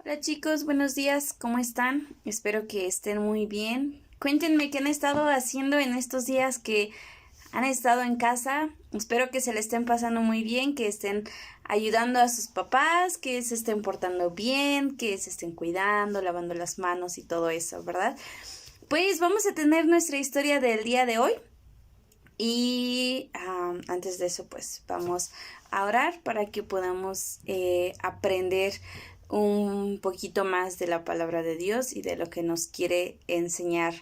Hola chicos, buenos días, ¿cómo están? Espero que estén muy bien. Cuéntenme qué han estado haciendo en estos días que han estado en casa. Espero que se le estén pasando muy bien, que estén ayudando a sus papás, que se estén portando bien, que se estén cuidando, lavando las manos y todo eso, ¿verdad? Pues vamos a tener nuestra historia del día de hoy. Y antes de eso, pues vamos a orar para que podamos aprender un poquito más de la palabra de Dios y de lo que nos quiere enseñar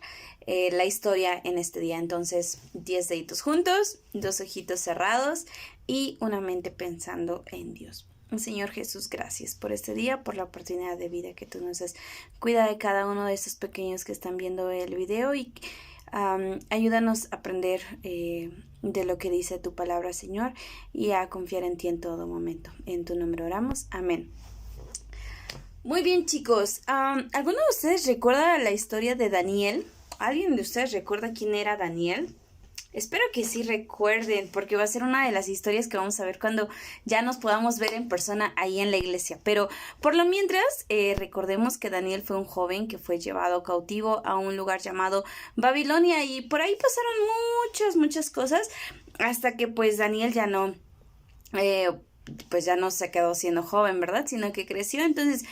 la historia en este día. Entonces, 10 deditos juntos, 2 ojitos cerrados y una mente pensando en Dios. Señor Jesús, gracias por este día, por la oportunidad de vida que tú nos das. Cuida de cada uno de estos pequeños que están viendo el video y ayúdanos a aprender de lo que dice tu palabra, Señor, y a confiar en ti en todo momento. En tu nombre oramos. Amén. Muy bien, chicos. ¿Alguno de ustedes recuerda la historia de Daniel? ¿Alguien de ustedes recuerda quién era Daniel? Espero que sí recuerden, porque va a ser una de las historias que vamos a ver cuando ya nos podamos ver en persona ahí en la iglesia. Pero por lo mientras, recordemos que Daniel fue un joven que fue llevado cautivo a un lugar llamado Babilonia y por ahí pasaron muchas cosas hasta que pues Daniel ya no... pues ya no se quedó siendo joven, ¿verdad? Sino que creció. Entonces,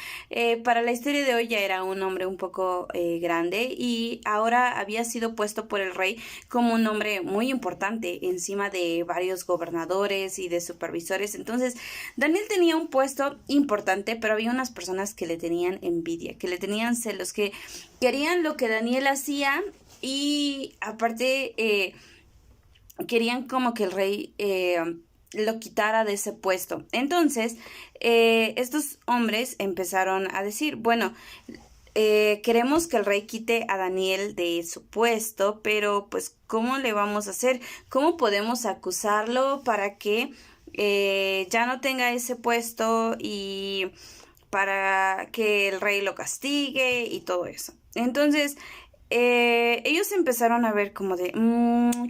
para la historia de hoy ya era un hombre un poco grande y ahora había sido puesto por el rey como un hombre muy importante encima de varios gobernadores y de supervisores. Entonces, Daniel tenía un puesto importante, pero había unas personas que le tenían envidia, que le tenían celos, que querían lo que Daniel hacía y aparte querían como que el rey lo quitara de ese puesto. Entonces, estos hombres empezaron a decir, bueno, queremos que el rey quite a Daniel de su puesto, pero pues, ¿cómo le vamos a hacer? ¿Cómo podemos acusarlo para que ya no tenga ese puesto y para que el rey lo castigue y todo eso? Entonces, ellos empezaron a ver como de,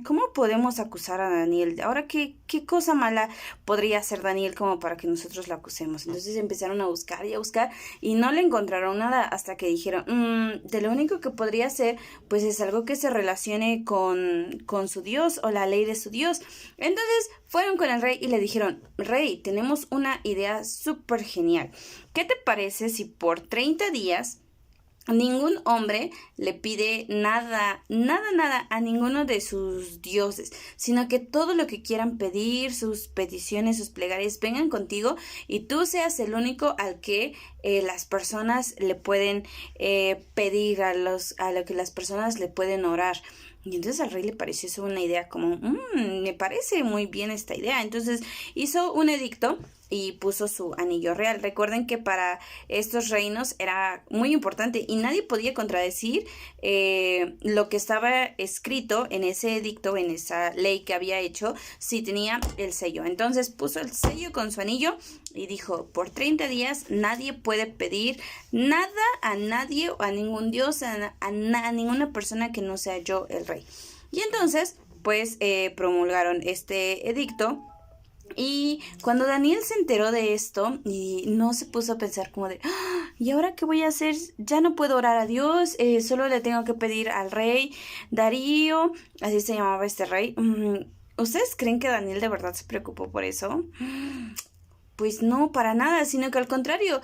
¿cómo podemos acusar a Daniel? Ahora, ¿qué cosa mala podría hacer Daniel como para que nosotros lo acusemos? Entonces empezaron a buscar y a buscar y no le encontraron nada hasta que dijeron, de lo único que podría hacer, pues es algo que se relacione con su Dios o la ley de su Dios. Entonces fueron con el rey y le dijeron, rey, tenemos una idea súper genial. ¿Qué te parece si por 30 días ningún hombre le pide nada a ninguno de sus dioses, sino que todo lo que quieran pedir, sus peticiones, sus plegarias, vengan contigo y tú seas el único al que las personas le pueden pedir, a lo que las personas le pueden orar? Y entonces al rey le pareció eso una idea como, me parece muy bien esta idea. Entonces hizo un edicto y puso su anillo real. Recuerden que para estos reinos era muy importante y nadie podía contradecir lo que estaba escrito en ese edicto, en esa ley que había hecho, si tenía el sello. Entonces puso el sello con su anillo y dijo, por 30 días nadie puede pedir nada a nadie o a ningún dios, a ninguna persona que no sea yo el rey. Y entonces, pues promulgaron este edicto. Y cuando Daniel se enteró de esto y no se puso a pensar como de, ¿y ahora qué voy a hacer? Ya no puedo orar a Dios, solo le tengo que pedir al rey Darío, así se llamaba este rey. ¿Ustedes creen que Daniel de verdad se preocupó por eso? Pues no, para nada, sino que al contrario,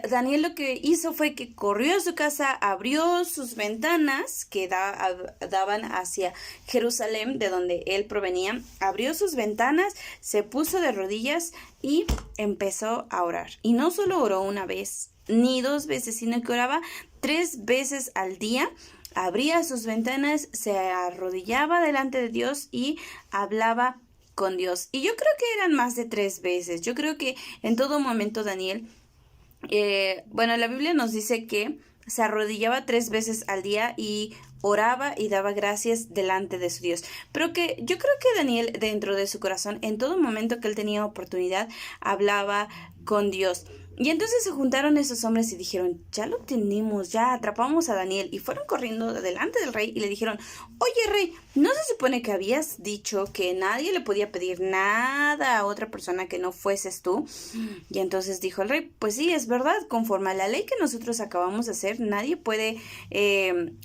Daniel lo que hizo fue que corrió a su casa, abrió sus ventanas que daban hacia Jerusalén, de donde él provenía, abrió sus ventanas, se puso de rodillas y empezó a orar. Y no solo oró una vez, ni 2 veces, sino que oraba 3 veces al día. Abría sus ventanas, se arrodillaba delante de Dios y hablaba con Dios. Y yo creo que eran más de 3 veces. Yo creo que en todo momento Daniel, bueno, la Biblia nos dice que se arrodillaba 3 veces al día y oraba y daba gracias delante de su Dios. Pero que yo creo que Daniel, dentro de su corazón, en todo momento que él tenía oportunidad, hablaba con Dios. Y entonces se juntaron esos hombres y dijeron, ya lo tenemos, ya atrapamos a Daniel. Y fueron corriendo delante del rey y le dijeron, oye rey, ¿no se supone que habías dicho que nadie le podía pedir nada a otra persona que no fueses tú? Y entonces dijo el rey, pues sí, es verdad, conforme a la ley que nosotros acabamos de hacer, nadie puede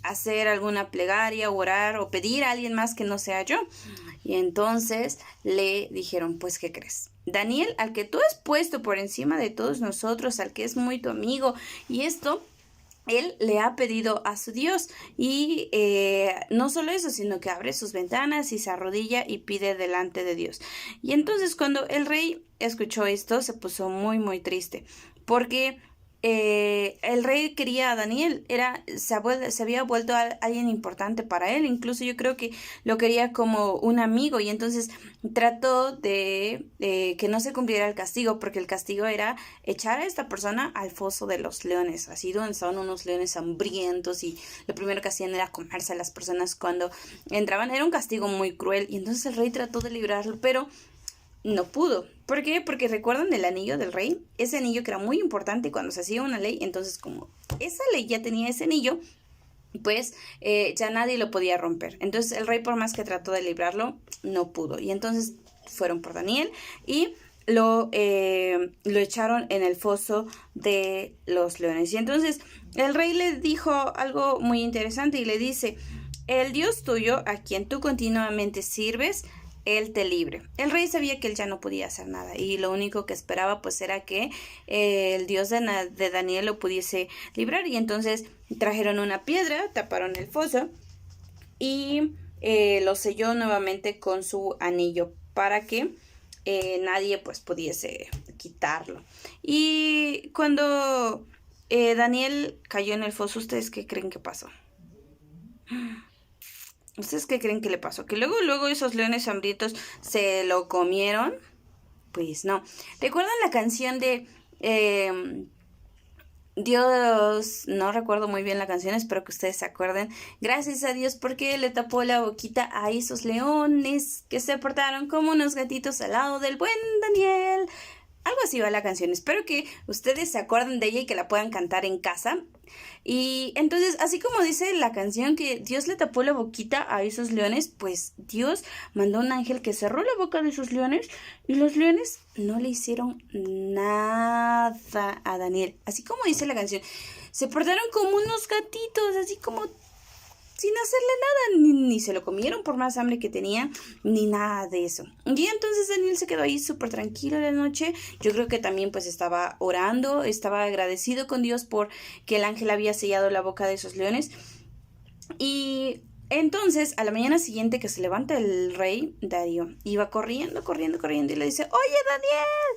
hacer alguna plegaria, orar o pedir a alguien más que no sea yo. Y entonces le dijeron, pues, ¿qué crees? Daniel, al que tú has puesto por encima de todos nosotros, al que es muy tu amigo, y esto, él le ha pedido a su Dios, y no solo eso, sino que abre sus ventanas y se arrodilla y pide delante de Dios. Y entonces cuando el rey escuchó esto, se puso muy, muy triste, porque el rey quería a Daniel, se había vuelto alguien importante para él, incluso yo creo que lo quería como un amigo, y entonces trató de que no se cumpliera el castigo, porque el castigo era echar a esta persona al foso de los leones, así donde son unos leones hambrientos, y lo primero que hacían era comerse a las personas cuando entraban. Era un castigo muy cruel, y entonces el rey trató de librarlo, pero no pudo. ¿Por qué? Porque recuerdan el anillo del rey, ese anillo que era muy importante cuando se hacía una ley. Entonces, como esa ley ya tenía ese anillo, pues ya nadie lo podía romper. Entonces el rey, por más que trató de librarlo, no pudo. Y entonces fueron por Daniel y lo echaron en el foso de los leones. Y entonces el rey le dijo algo muy interesante y le dice, el Dios tuyo, a quien tú continuamente sirves, él te libre. El rey sabía que él ya no podía hacer nada, y lo único que esperaba pues era que el Dios de Daniel lo pudiese librar. Y entonces trajeron una piedra, taparon el foso y lo selló nuevamente con su anillo para que nadie pues pudiese quitarlo. Y cuando Daniel cayó en el foso, ¿ustedes qué creen que pasó? ¿Ustedes qué creen que le pasó? ¿Que luego esos leones hambrientos se lo comieron? Pues no. ¿Recuerdan la canción de Dios? No recuerdo muy bien la canción, espero que ustedes se acuerden. Gracias a Dios porque le tapó la boquita a esos leones que se portaron como unos gatitos al lado del buen Daniel. Algo así va la canción. Espero que ustedes se acuerden de ella y que la puedan cantar en casa. Y entonces, así como dice la canción que Dios le tapó la boquita a esos leones, pues Dios mandó un ángel que cerró la boca de esos leones, y los leones no le hicieron nada a Daniel. Así como dice la canción, se portaron como unos gatitos, así como sin hacerle nada, ni se lo comieron por más hambre que tenía, ni nada de eso. Y entonces Daniel se quedó ahí súper tranquilo la noche. Yo creo que también pues estaba orando, estaba agradecido con Dios por que el ángel había sellado la boca de esos leones. Y entonces a la mañana siguiente que se levanta el rey Darío, iba corriendo y le dice, oye Daniel,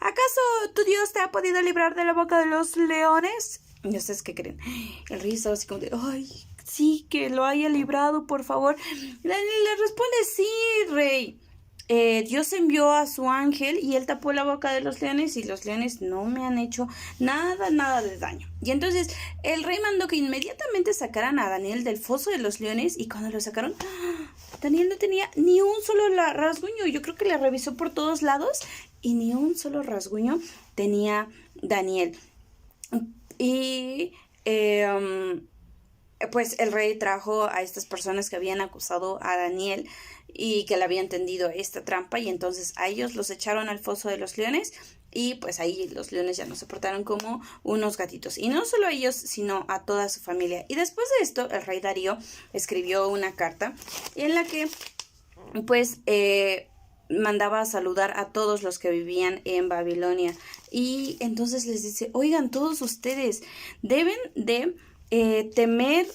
¿acaso tu Dios te ha podido librar de la boca de los leones? ¿Y ustedes qué creen? El rey estaba así como de, ay, sí, que lo haya librado, por favor. Daniel le responde, sí, rey. Dios envió a su ángel y él tapó la boca de los leones, y los leones no me han hecho nada de daño. Y entonces el rey mandó que inmediatamente sacaran a Daniel del foso de los leones, y cuando lo sacaron, Daniel no tenía ni un solo rasguño. Yo creo que le revisó por todos lados y ni un solo rasguño tenía Daniel. Y pues el rey trajo a estas personas que habían acusado a Daniel y que le habían tendido esta trampa, y entonces a ellos los echaron al foso de los leones, y pues ahí los leones ya no se portaron como unos gatitos. Y no solo a ellos, sino a toda su familia. Y después de esto, el rey Darío escribió una carta en la que pues mandaba a saludar a todos los que vivían en Babilonia. Y entonces les dice, oigan, todos ustedes deben de temer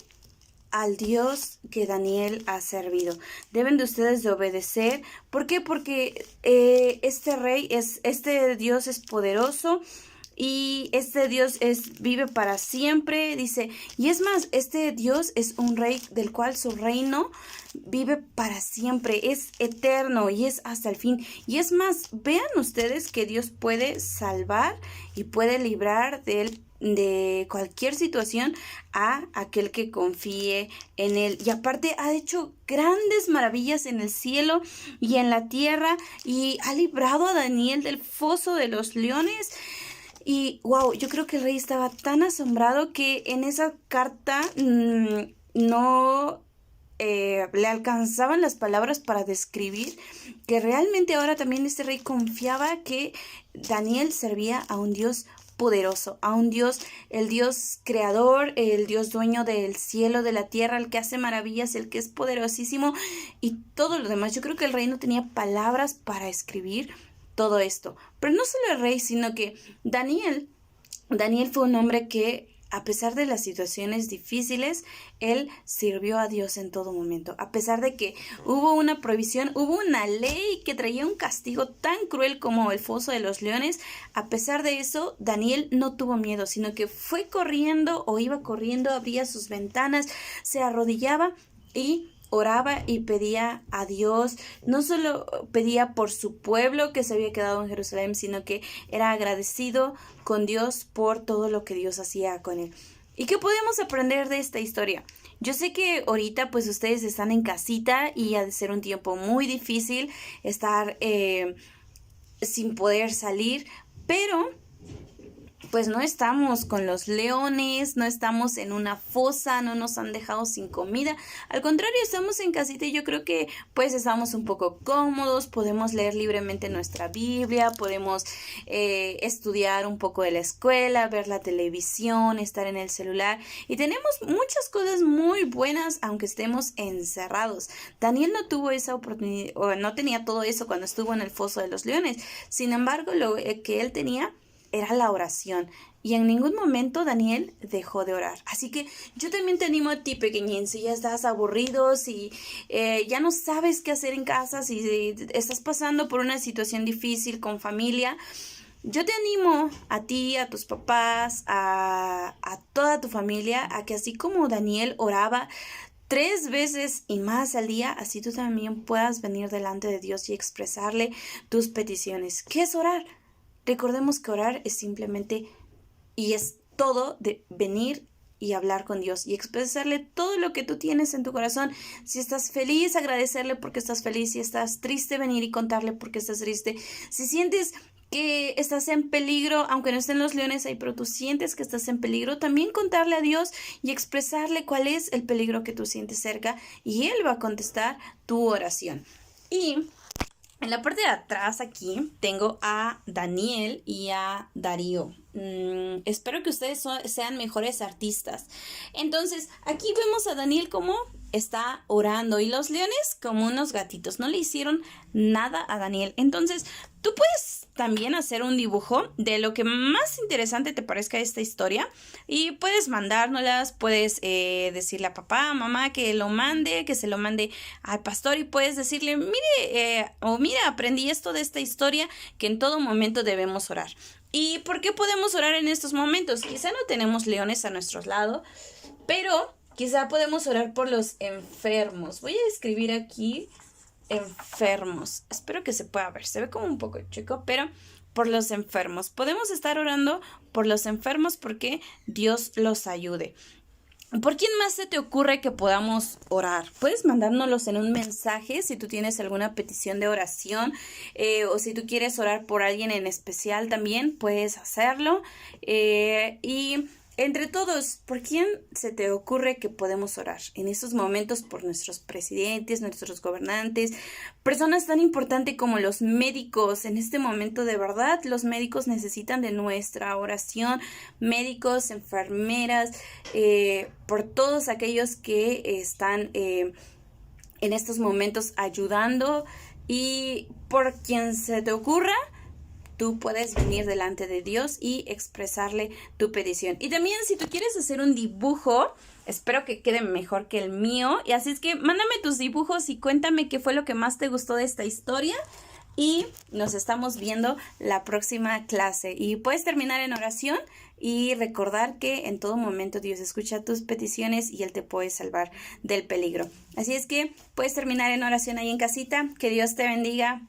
al Dios que Daniel ha servido. Deben de ustedes de obedecer. ¿Por qué? Porque este Dios es poderoso, y este Dios vive para siempre, dice. Y es más, este Dios es un rey del cual su reino vive para siempre, es eterno y es hasta el fin. Y es más, vean ustedes que Dios puede salvar y puede librar de cualquier situación a aquel que confíe en él. Y aparte ha hecho grandes maravillas en el cielo y en la tierra, y ha librado a Daniel del foso de los leones. Y wow, yo creo que el rey estaba tan asombrado que en esa carta no le alcanzaban las palabras para describir que realmente ahora también este rey confiaba que Daniel servía a un Dios poderoso, a un Dios, el Dios creador, el Dios dueño del cielo, de la tierra, el que hace maravillas, el que es poderosísimo y todo lo demás. Yo creo que el rey no tenía palabras para escribir todo esto. Pero no solo el rey, sino que Daniel fue un hombre que, a pesar de las situaciones difíciles, él sirvió a Dios en todo momento. A pesar de que hubo una prohibición, hubo una ley que traía un castigo tan cruel como el foso de los leones, a pesar de eso, Daniel no tuvo miedo, sino que fue corriendo o iba corriendo, abría sus ventanas, se arrodillaba y oraba y pedía a Dios. No solo pedía por su pueblo que se había quedado en Jerusalén, sino que era agradecido con Dios por todo lo que Dios hacía con él. ¿Y qué podemos aprender de esta historia? Yo sé que ahorita pues ustedes están en casita y ha de ser un tiempo muy difícil estar sin poder salir, pero pues no estamos con los leones, no estamos en una fosa, no nos han dejado sin comida. Al contrario, estamos en casita y yo creo que pues estamos un poco cómodos, podemos leer libremente nuestra Biblia, podemos estudiar un poco de la escuela, ver la televisión, estar en el celular y tenemos muchas cosas muy buenas aunque estemos encerrados. Daniel no tuvo esa oportunidad, o no tenía todo eso cuando estuvo en el foso de los leones. Sin embargo, lo que él tenía era la oración y en ningún momento Daniel dejó de orar. Así que yo también te animo a ti, pequeñín, si ya estás aburrido, si ya no sabes qué hacer en casa, si estás pasando por una situación difícil con familia, yo te animo a ti, a tus papás, a toda tu familia, a que así como Daniel oraba 3 veces y más al día, así tú también puedas venir delante de Dios y expresarle tus peticiones. ¿Qué es orar? Recordemos que orar es simplemente y es todo de venir y hablar con Dios y expresarle todo lo que tú tienes en tu corazón. Si estás feliz, agradecerle porque estás feliz. Si estás triste, venir y contarle porque estás triste. Si sientes que estás en peligro, aunque no estén los leones ahí, pero tú sientes que estás en peligro, también contarle a Dios y expresarle cuál es el peligro que tú sientes cerca y Él va a contestar tu oración. Y en la parte de atrás aquí tengo a Daniel y a Darío. Espero que ustedes sean mejores artistas. Entonces, aquí vemos a Daniel como está orando y los leones como unos gatitos. No le hicieron nada a Daniel. Entonces, tú puedes también hacer un dibujo de lo que más interesante te parezca esta historia y puedes mandárnoslas, puedes decirle a papá, mamá que lo mande, que se lo mande al pastor y puedes decirle, mire, mira, aprendí esto de esta historia que en todo momento debemos orar. ¿Y por qué podemos orar en estos momentos? Quizá no tenemos leones a nuestro lado, pero quizá podemos orar por los enfermos. Voy a escribir aquí enfermos. Espero que se pueda ver. Se ve como un poco chico, pero por los enfermos. Podemos estar orando por los enfermos porque Dios los ayude. ¿Por quién más se te ocurre que podamos orar? Puedes mandárnoslos en un mensaje si tú tienes alguna petición de oración o si tú quieres orar por alguien en especial también puedes hacerlo. Y entre todos, ¿por quién se te ocurre que podemos orar en estos momentos por nuestros presidentes, nuestros gobernantes, personas tan importantes como los médicos? En este momento de verdad los médicos necesitan de nuestra oración, médicos, enfermeras, por todos aquellos que están en estos momentos ayudando y por quien se te ocurra. Tú puedes venir delante de Dios y expresarle tu petición. Y también si tú quieres hacer un dibujo, espero que quede mejor que el mío. Y así es que mándame tus dibujos y cuéntame qué fue lo que más te gustó de esta historia. Y nos estamos viendo la próxima clase. Y puedes terminar en oración y recordar que en todo momento Dios escucha tus peticiones y Él te puede salvar del peligro. Así es que puedes terminar en oración ahí en casita. Que Dios te bendiga.